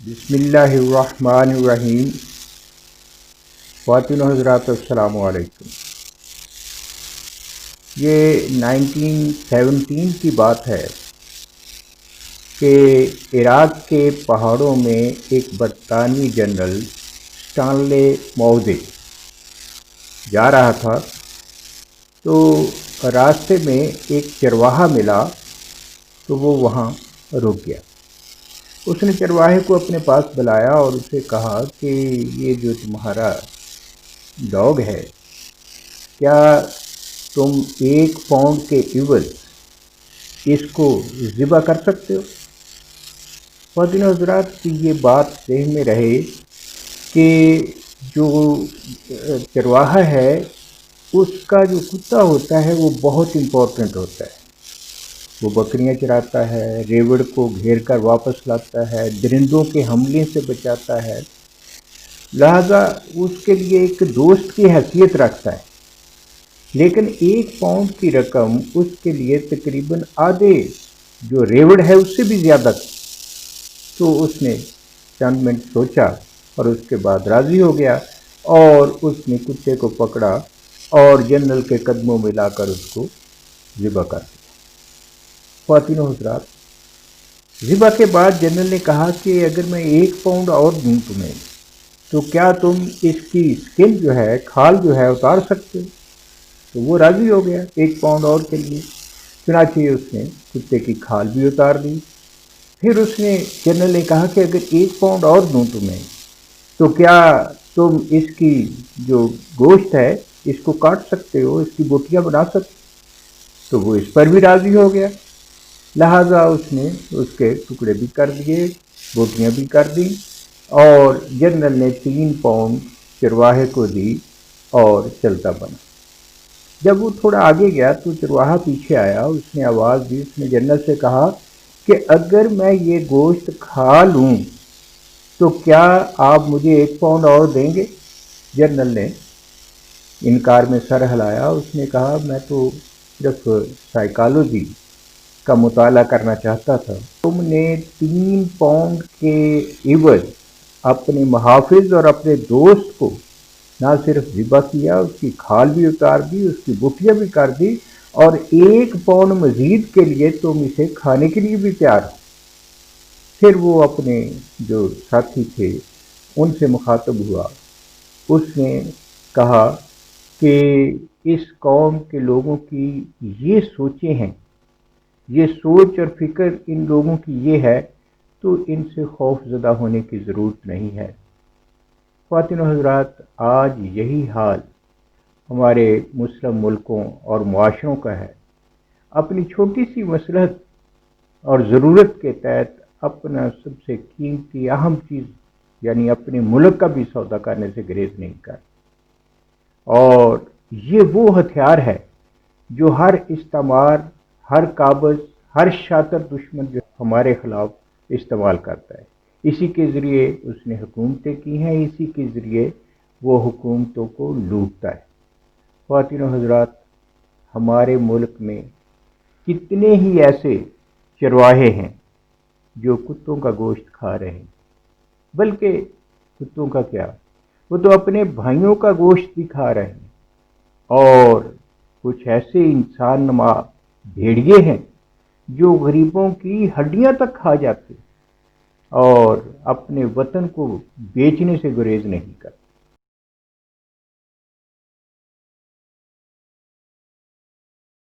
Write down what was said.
بسم اللہ الرحمن الرحیم۔ خواتین و حضرات السلام علیکم۔ یہ 1917 کی بات ہے کہ عراق کے پہاڑوں میں ایک برطانوی جنرل اسٹانلے موزے جا رہا تھا، تو راستے میں ایک چرواہا ملا تو وہ وہاں رک گیا۔ اس نے چرواہے کو اپنے پاس بلایا اور اسے کہا کہ یہ جو تمہارا ڈاگ ہے، کیا تم 1 پاؤنڈ کے عوض اس کو ذبح کر سکتے ہو؟ خواتین و حضرات کی یہ بات ذہن میں رہے کہ جو چرواہا ہے اس کا جو کتا ہوتا ہے وہ بہت امپورٹنٹ ہوتا ہے۔ وہ بکریاں چراتا ہے، ریوڑ کو گھیر کر واپس لاتا ہے، درندوں کے حملے سے بچاتا ہے، لہذا اس کے لیے ایک دوست کی حیثیت رکھتا ہے۔ لیکن 1 پاؤنڈ کی رقم اس کے لیے تقریباً آدھے جو ریوڑ ہے اس سے بھی زیادہ تھی۔ تو اس نے چند منٹ سوچا اور اس کے بعد راضی ہو گیا اور اس نے کتے کو پکڑا اور جنرل کے قدموں میں لا کر اس کو ذبح کر دیا۔ خواتین و حضرات، ذبح کے بعد جنرل نے کہا کہ اگر میں 1 پاؤنڈ اور دوں تمہیں تو کیا تم اس کی اسکن جو ہے، کھال جو ہے، اتار سکتے ہو؟ تو وہ راضی ہو گیا 1 پاؤنڈ اور کے لیے۔ چنانچہ اس نے کتے کی کھال بھی اتار دی۔ پھر اس نے جنرل نے کہا کہ اگر 1 پاؤنڈ اور دوں تمہیں تو کیا تم اس کی جو گوشت ہے اس کو کاٹ سکتے ہو، اس کی بوٹیاں بنا سکتے ہو؟ تو وہ اس پر بھی راضی ہو گیا، لہٰذا اس نے اس کے ٹکڑے بھی کر دیے، بوٹیاں بھی کر دیں اور جنرل نے 3 پاؤنڈ چرواہے کو دی اور چلتا بنا۔ جب وہ تھوڑا آگے گیا تو چرواہا پیچھے آیا، اس نے آواز دی، اس نے جنرل سے کہا کہ اگر میں یہ گوشت کھا لوں تو کیا آپ مجھے 1 پاؤنڈ اور دیں گے؟ جنرل نے انکار میں سر ہلایا۔ اس نے کہا میں تو صرف سائیکالوجی کا مطالعہ کرنا چاہتا تھا۔ تم نے 3 پاؤنڈ کے عوض اپنے محافظ اور اپنے دوست کو نہ صرف ذبح کیا، اس کی کھال بھی اتار دی، اس کی بوٹیاں بھی کر دی اور 1 پاؤنڈ مزید کے لیے تم اسے کھانے کے لیے بھی تیار ہو۔ پھر وہ اپنے جو ساتھی تھے ان سے مخاطب ہوا۔ اس نے کہا کہ اس قوم کے لوگوں کی یہ سوچیں ہیں، یہ سوچ اور فکر ان لوگوں کی یہ ہے، تو ان سے خوف زدہ ہونے کی ضرورت نہیں ہے۔ خواتین و حضرات، آج یہی حال ہمارے مسلم ملکوں اور معاشروں کا ہے۔ اپنی چھوٹی سی مصلحت اور ضرورت کے تحت اپنا سب سے قیمتی اہم چیز یعنی اپنے ملک کا بھی سودا کرنے سے گریز نہیں کر، اور یہ وہ ہتھیار ہے جو ہر استعمار، ہر قابض، ہر شاطر دشمن جو ہمارے خلاف استعمال کرتا ہے۔ اسی کے ذریعے اس نے حکومتیں کی ہیں، اسی کے ذریعے وہ حکومتوں کو لوٹتا ہے۔ خواتین و حضرات، ہمارے ملک میں کتنے ہی ایسے چرواہے ہیں جو کتوں کا گوشت کھا رہے ہیں، بلکہ کتوں کا کیا، وہ تو اپنے بھائیوں کا گوشت بھی کھا رہے ہیں، اور کچھ ایسے انسان نما بھیڑیے ہیں جو غریبوں کی ہڈیاں تک کھا جاتے اور اپنے وطن کو بیچنے سے گریز نہیں کرتے۔